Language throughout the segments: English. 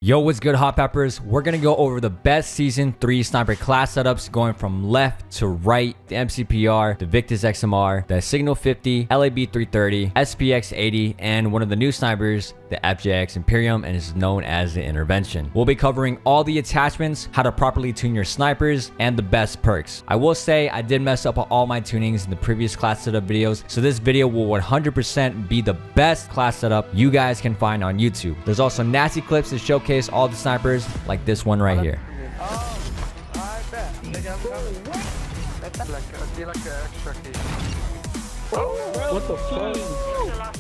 Yo, what's good, Hot Peppers? We're gonna go over the best Season 3 sniper class setups going from left to right. The MCPR, the Victus XMR, the Signal 50, LAB-330, SPX 80, and one of the new snipers, the FJX Imperium, and is known as the Intervention. We'll be covering all the attachments, how to properly tune your snipers, and the best perks. I will say I did mess up all my tunings in the previous class setup videos, so this video will 100% be the best class setup you guys can find on YouTube. There's also nasty clips to showcase all the snipers, like this one right here. What the fuck?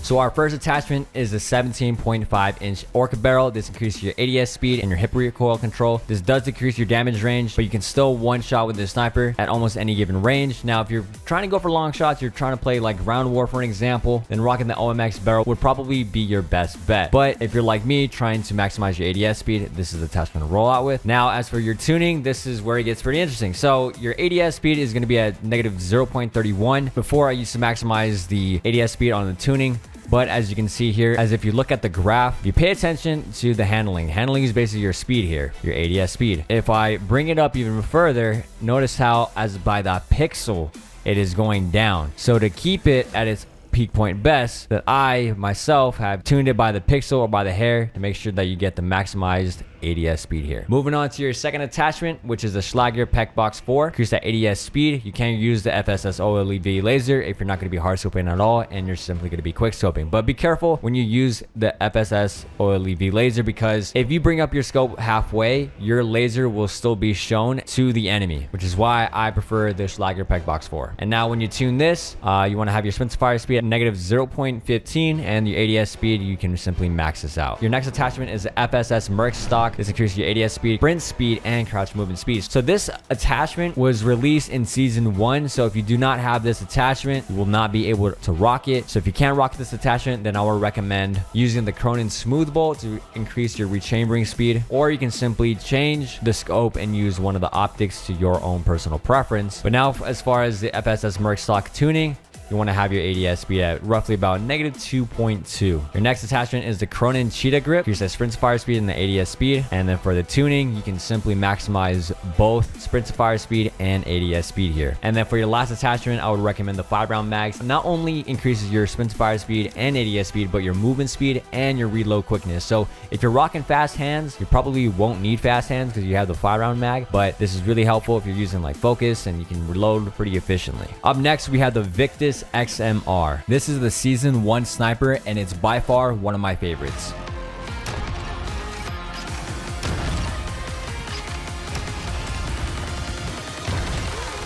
So our first attachment is a 17.5-inch ORCA barrel. This increases your ADS speed and your hip recoil control. This does decrease your damage range, but you can still one shot with this sniper at almost any given range. Now, if you're trying to go for long shots, you're trying to play like ground war for an example, then rocking the OMX barrel would probably be your best bet. But if you're like me, trying to maximize your ADS speed, this is the attachment to roll out with. Now, as for your tuning, this is where it gets pretty interesting. So your ADS speed is going to be at negative 0.31. Before, I used to maximize the ADS speed on the tuning. But as you can see here, as if you look at the graph, you pay attention to the handling. Handling is basically your speed here, your ADS speed. If I bring it up even further, notice how as by the pixel, it is going down. So to keep it at its peak point best, that I myself have tuned it by the pixel or by the hair to make sure that you get the maximized ADS speed here. Moving on to your second attachment, which is the SCHLAGER PEC Box 4. Increase that ADS speed. You can use the FSS OLE-V laser if you're not going to be hard scoping at all and you're simply going to be quick scoping. But be careful when you use the FSS OLE-V laser, because if you bring up your scope halfway, your laser will still be shown to the enemy, which is why I prefer the SCHLAGER PEC Box 4. And now when you tune this, you want to have your sprint to fire speed at negative 0.15 and your ADS speed, you can simply max this out. Your next attachment is the FSS MERC stock. This increases your ADS speed, sprint speed, and crouch movement speed. So this attachment was released in Season 1. So if you do not have this attachment, you will not be able to rock it. So if you can't rock this attachment, then I would recommend using the CRONEN smooth bolt to increase your rechambering speed, or you can simply change the scope and use one of the optics to your own personal preference. But now, as far as the FSS MERC stock tuning, you want to have your ADS speed at roughly about negative 2.2. Your next attachment is the CRONEN CHEETAH grip. Here's the sprint to fire speed and the ADS speed. And then for the tuning, you can simply maximize both sprint to fire speed and ADS speed here. And then for your last attachment, I would recommend the 5-round mags. Not only increases your sprint to fire speed and ADS speed, but your movement speed and your reload quickness. So if you're rocking fast hands, you probably won't need fast hands because you have the 5-round mag, but this is really helpful if you're using like focus and you can reload pretty efficiently. Up next, we have the Victus XMR. This is the Season 1 sniper, and it's by far one of my favorites.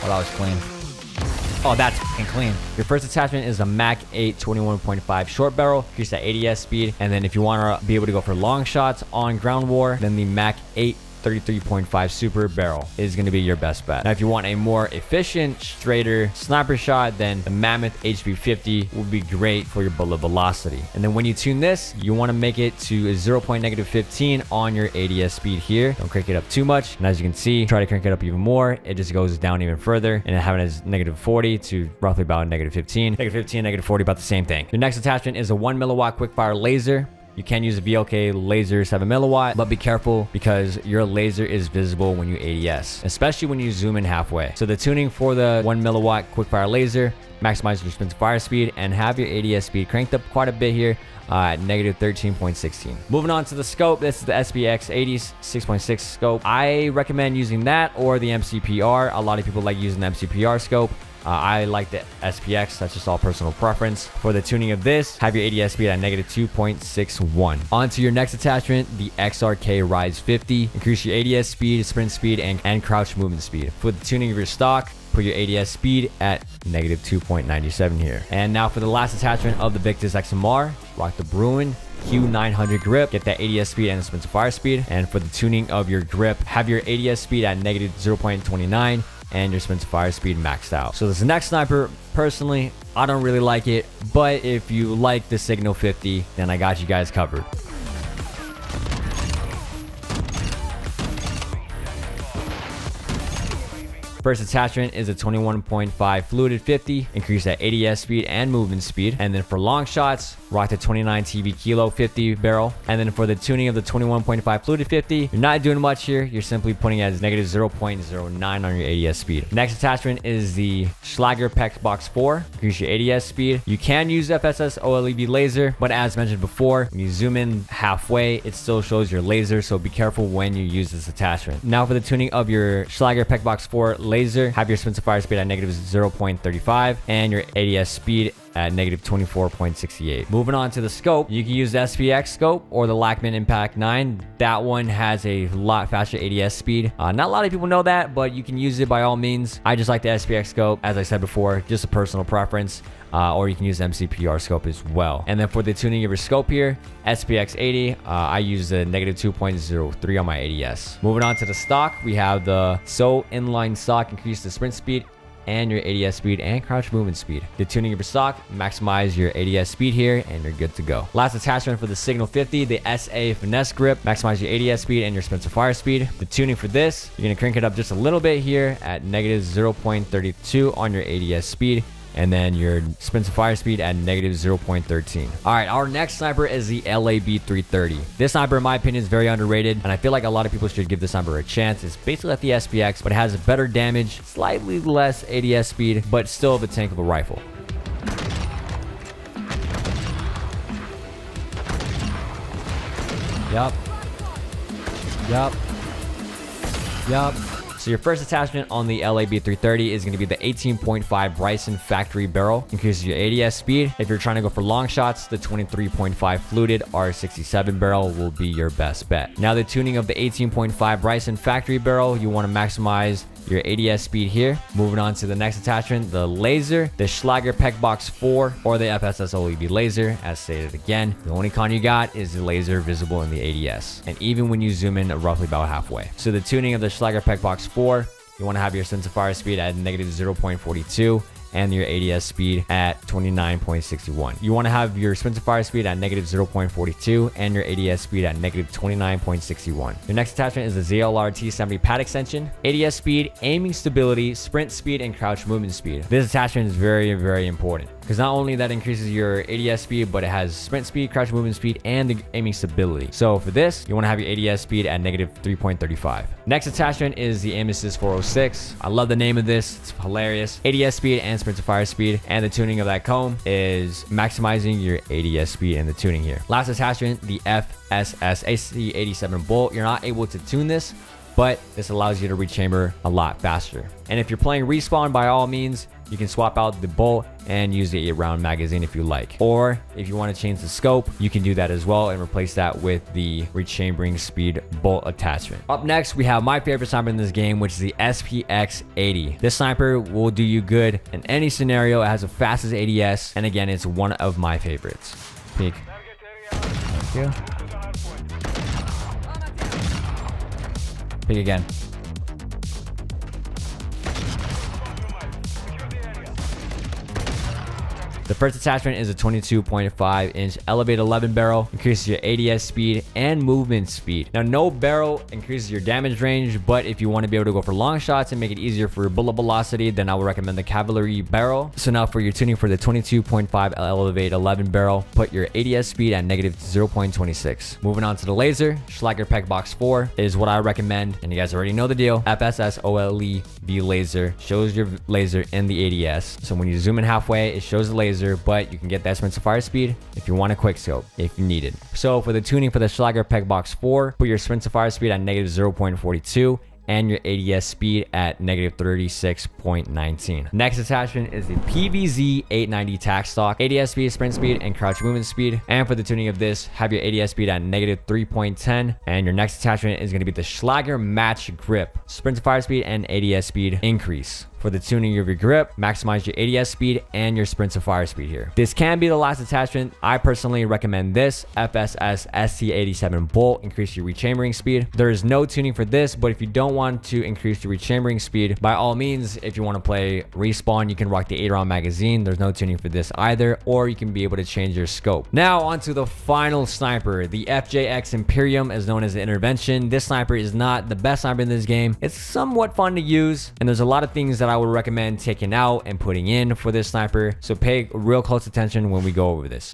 Oh, that was clean. Oh, that's fucking clean. Your first attachment is a MACK 8 21.5 short barrel. Increase that ADS speed. And then if you want to be able to go for long shots on ground war, then the MACK 8 33.5 super barrel is going to be your best bet. Now, if you want a more efficient, straighter sniper shot, then the MAMMOTH HP50 will be great for your bullet velocity. And then when you tune this, you want to make it to a 0.15 on your ADS speed here. Don't crank it up too much. And as you can see, try to crank it up even more. It just goes down even further, and having it as negative 40 to roughly about negative 15. Negative 15, negative 40, about the same thing. Your next attachment is a 1 milliwatt quickfire laser. You can use a VLK laser 7 milliwatt, but be careful because your laser is visible when you ADS, especially when you zoom in halfway. So the tuning for the 1 milliwatt quickfire laser, maximize your sprint to fire speed and have your ADS speed cranked up quite a bit here at negative 13.16. Moving on to the scope, this is the SPX 80s 6.6 scope. I recommend using that or the MCPR. A lot of people like using the MCPR scope. I like the SPX, that's just all personal preference. For the tuning of this, have your ADS speed at negative 2.61. On to your next attachment, the XRK Rise 50. Increase your ADS speed, sprint speed, and crouch movement speed. For the tuning of your stock, put your ADS speed at negative 2.97 here. And now for the last attachment of the Victus XMR, rock the Bruin Q900 grip. Get that ADS speed and sprint to fire speed. And for the tuning of your grip, have your ADS speed at negative 0.29 and your sprint to fire speed maxed out. So this next sniper, personally, I don't really like it, but if you like the Signal 50, then I got you guys covered. First attachment is a 21.5 FLUTED 50. Increase that ADS speed and movement speed. And then for long shots, rock the 29 TB Kilo 50 barrel. And then for the tuning of the 21.5 fluted 50, you're not doing much here. You're simply putting it as negative 0.09 on your ADS speed. Next attachment is the SCHLAGER PEX Box 4. Increase your ADS speed. You can use FSS OLE-V laser, but as mentioned before, when you zoom in halfway, it still shows your laser, so be careful when you use this attachment. Now for the tuning of your SCHLAGER PEX Box 4 laser, have your spin to fire speed at negative 0.35 and your ADS speed at negative 24.68. Moving on to the scope, you can use the SPX scope or the LACHMANN Impact 9. That one has a lot faster ADS speed. Not a lot of people know that, but you can use it by all means. I just like the SPX scope, as I said before, just a personal preference. Or you can use the MCPR scope as well. And then for the tuning of your scope here, SPX 80, I use the negative 2.03 on my ADS. Moving on to the stock, we have the SoaR inline stock, increase the sprint speed and your ADS speed and crouch movement speed. The tuning of your stock, maximize your ADS speed here and you're good to go. Last attachment for the Signal 50, the SA Finesse grip, maximize your ADS speed and your sprint to fire speed. The tuning for this, you're gonna crank it up just a little bit here at negative 0.32 on your ADS speed, and then your sprint to fire speed at negative 0.13. All right, our next sniper is the LAB-330. This sniper, in my opinion, is very underrated, and I feel like a lot of people should give this sniper a chance. It's basically like the SPX, but it has better damage, slightly less ADS speed, but still the tank of a rifle. Yup. So your first attachment on the LAB-330 is going to be the 18.5 BRYSON factory barrel. Increases your ADS speed. If you're trying to go for long shots, the 23.5 fluted R67 barrel will be your best bet. Now the tuning of the 18.5 BRYSON factory barrel, you want to maximize your ADS speed here. Moving on to the next attachment, the laser, the SCHLAGER PEX Box 4 or the FSS OLE-V laser. As stated again, the only con you got is the laser visible in the ADS, and even when you zoom in roughly about halfway. So the tuning of the SCHLAGER PEX Box 4, you want to have your sprint to fire speed at negative 0.42 and your ADS speed at 29.61. You want to have your sprint to fire speed at negative 0.42 and your ADS speed at negative 29.61. Your next attachment is the ZLR T70 pad extension. ADS speed, aiming stability, sprint speed, and crouch movement speed. This attachment is very, very important because not only that increases your ADS speed, but it has sprint speed, crouch movement speed, and the aiming stability. So for this, you want to have your ADS speed at negative 3.35. Next attachment is the Aim Assist 406. I love the name of this. It's hilarious. ADS speed and sprint to fire speed, and the tuning of that comb is maximizing your ADS speed and the tuning here. Last attachment, the FSS AC87 bolt. You're not able to tune this, but this allows you to rechamber a lot faster. And if you're playing respawn, by all means, you can swap out the bolt and use the 8-round magazine if you like. Or if you want to change the scope, you can do that as well and replace that with the rechambering speed bolt attachment. Up next, we have my favorite sniper in this game, which is the SPX 80. This sniper will do you good in any scenario. It has the fastest ADS, and again, it's one of my favorites. Peek. Thank you. Peek again. The first attachment is a 22.5-inch elevated 11 barrel, increases your ADS speed and movement speed. Now, no barrel increases your damage range, but if you want to be able to go for long shots and make it easier for bullet velocity, then I would recommend the CAVALRY barrel. So now for your tuning for the 22.5 elevated 11 barrel, put your ADS speed at negative 0.26. Moving on to the laser, SCHLAGER PEX Box 4 is what I recommend, and you guys already know the deal. FSS OLE-V laser shows your laser in the ADS. So when you zoom in halfway, it shows the laser, but you can get that sprint to fire speed if you want a quick scope if you need it. So for the tuning for the SCHLAGER PEX Box 4, put your sprint to fire speed at negative 0.42 and your ADS speed at negative 36.19. Next attachment is the PVZ 890 tack stock. ADS speed, sprint speed, and crouch movement speed. And for the tuning of this, have your ADS speed at negative 3.10. And your next attachment is going to be the SCHLAGER Match Grip. Sprint to fire speed and ADS speed increase. For the tuning of your grip, maximize your ADS speed and your sprint to fire speed here. This can be the last attachment. I personally recommend this FSS ST87 bolt. Increase your rechambering speed. There is no tuning for this, but if you don't want to increase your rechambering speed, by all means, if you want to play respawn, you can rock the 8-round magazine. There's no tuning for this either, or you can be able to change your scope. Now onto the final sniper. The FJX Imperium is known as the intervention. This sniper is not the best sniper in this game. It's somewhat fun to use, and there's a lot of things that I would recommend taking out and putting in for this sniper. So pay real close attention when we go over this.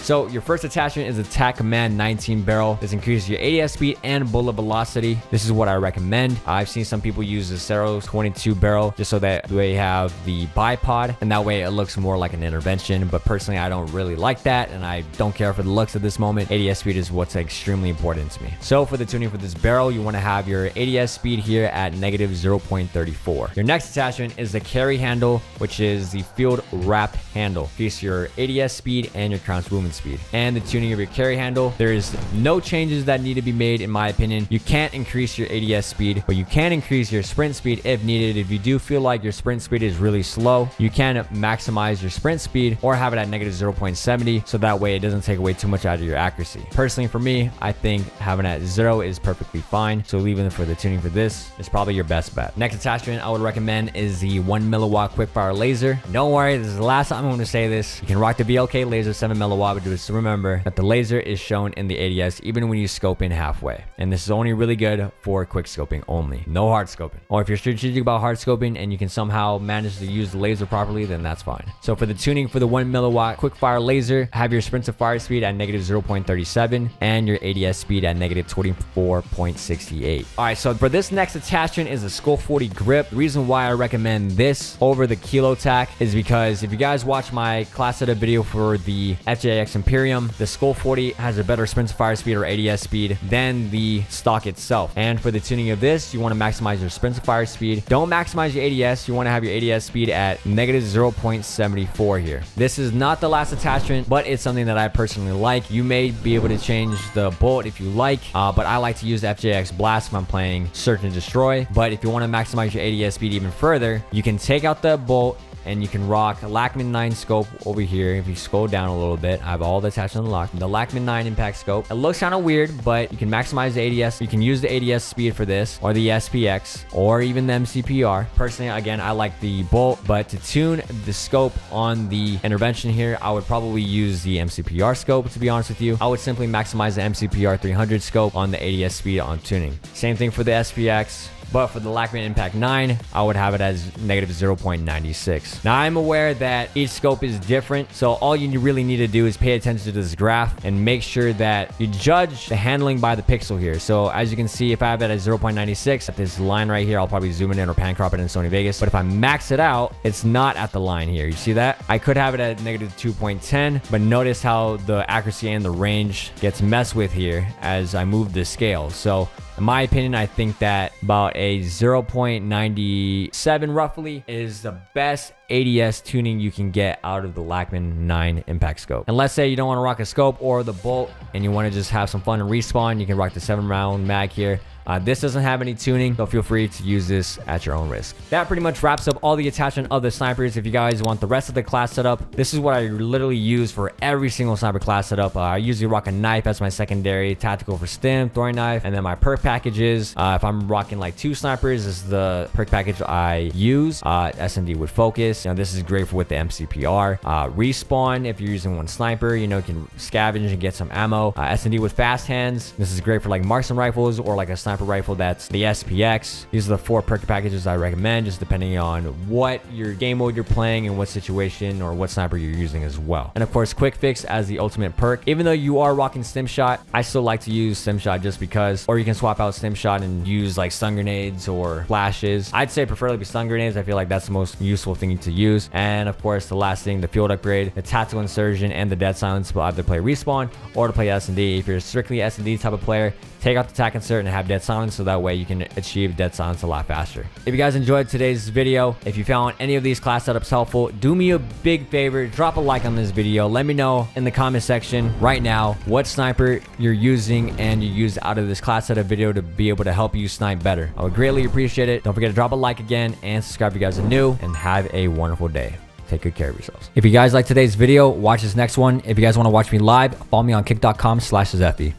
So your first attachment is a TAC Command 19 barrel. This increases your ADS speed and bullet velocity. This is what I recommend. I've seen some people use the SoaR 22 barrel just so that they have the bipod, and that way it looks more like an intervention. But personally, I don't really like that, and I don't care for the looks at this moment. ADS speed is what's extremely important to me. So for the tuning for this barrel, you want to have your ADS speed here at negative 0.34. Your next attachment is the carry handle, which is the field wrapped handle. Increase your ADS speed and your crown's movement speed. And the tuning of your carry handle, there is no changes that need to be made in my opinion. You can't increase your ADS speed, but you can increase your sprint speed if needed. If you do feel like your sprint speed is really slow, you can maximize your sprint speed or have it at negative 0.70, so that way it doesn't take away too much out of your accuracy. Personally, for me, I think having it at 0 is perfectly fine, so leaving it for the tuning for this is probably your best bet. Next attachment I would recommend is the 1 milliwatt quickfire laser. Don't worry, this is the last time I'm going to say this. You can rock the VLK laser 7 milliwatt, but just remember that the laser is shown in the ADS even when you scope in halfway, and this is only really good for quick scoping only, no hard scoping. Or if you're strategic about hard scoping and you can somehow manage to use the laser properly, then that's fine. So for the tuning for the 1 milliwatt quickfire laser, have your sprint to fire speed at negative 0.37 and your ADS speed at negative 24.68. All right, so for this next attachment is a Skull 40 grip. The reason why I recommend this over the Kilo Tac is because if you guys watch my class setup video for the FJX Imperium, the Skull 40 has a better sprint to fire speed or ADS speed than the stock itself. And for the tuning of this, you want to maximize your sprint to fire speed. Don't maximize your ADS. You want to have your ADS speed at negative 0.74 here. This is not the last attachment, but it's something that I personally like. You may be able to change the bolt if you like, but I like to use the FJX Blast if I'm playing Search and Destroy. But if you want to maximize your ADS speed even further, you can take out the bolt and you can rock a LACHMANN 9 scope over here. If you scroll down a little bit, I have all the attachments unlocked. The LACHMANN 9 impact scope. It looks kind of weird, but you can maximize the ADS. You can use the ADS speed for this, or the SPX, or even the MCPR. Personally, again, I like the bolt, but to tune the scope on the intervention here, I would probably use the MCPR scope, to be honest with you. I would simply maximize the MCPR-300 scope on the ADS speed on tuning. Same thing for the SPX. But for the LACHMANN Impact 9, I would have it as negative 0.96. Now, I'm aware that each scope is different, so all you really need to do is pay attention to this graph and make sure that you judge the handling by the pixel here. So as you can see, if I have it at 0.96, at this line right here, I'll probably zoom it in or pan crop it in Sony Vegas. But if I max it out, it's not at the line here. You see that? I could have it at negative 2.10, but notice how the accuracy and the range gets messed with here as I move the scale. So in my opinion, I think that about a 0.97 roughly is the best ADS tuning you can get out of the LACHMANN 9 impact scope. And let's say you don't want to rock a scope or the bolt and you want to just have some fun and respawn, you can rock the 7-round mag here. This doesn't have any tuning, so feel free to use this at your own risk. That pretty much wraps up all the attachment of the snipers. If you guys want the rest of the class setup, this is what I literally use for every single sniper class setup. I usually rock a knife as my secondary, tactical for stim, throwing knife, and then my perk packages. If I'm rocking like 2 snipers, this is the perk package I use. S&D with focus. You know, this is great for with the MCPR. Respawn, if you're using 1 sniper, you know, you can scavenge and get some ammo. S&D with fast hands. This is great for like marksman rifles or like a sniper rifle that's the SPX. These are the 4 perk packages I recommend, just depending on what your game mode you're playing and what situation or what sniper you're using as well. And of course, quick fix as the ultimate perk. Even though you are rocking stim shot, I still like to use stim shot just because, or you can swap out stim shot and use like stun grenades or flashes. I'd say preferably stun grenades. I feel like that's the most useful thing to use. And of course, the last thing, the field upgrade, the tactical insertion, and the dead silence will either play respawn or to play S&D. If you're strictly S&D type of player, take out the tac insert and have dead silence, so that way you can achieve dead silence a lot faster. If you guys enjoyed today's video, if you found any of these class setups helpful, do me a big favor, drop a like on this video. Let me know in the comment section right now what sniper you're using and you used out of this class setup video to be able to help you snipe better. I would greatly appreciate it. Don't forget to drop a like again and subscribe if you guys are new, and have a wonderful day. Take good care of yourselves. If you guys like today's video, watch this next one. If you guys want to watch me live, follow me on kick.com/Zephy.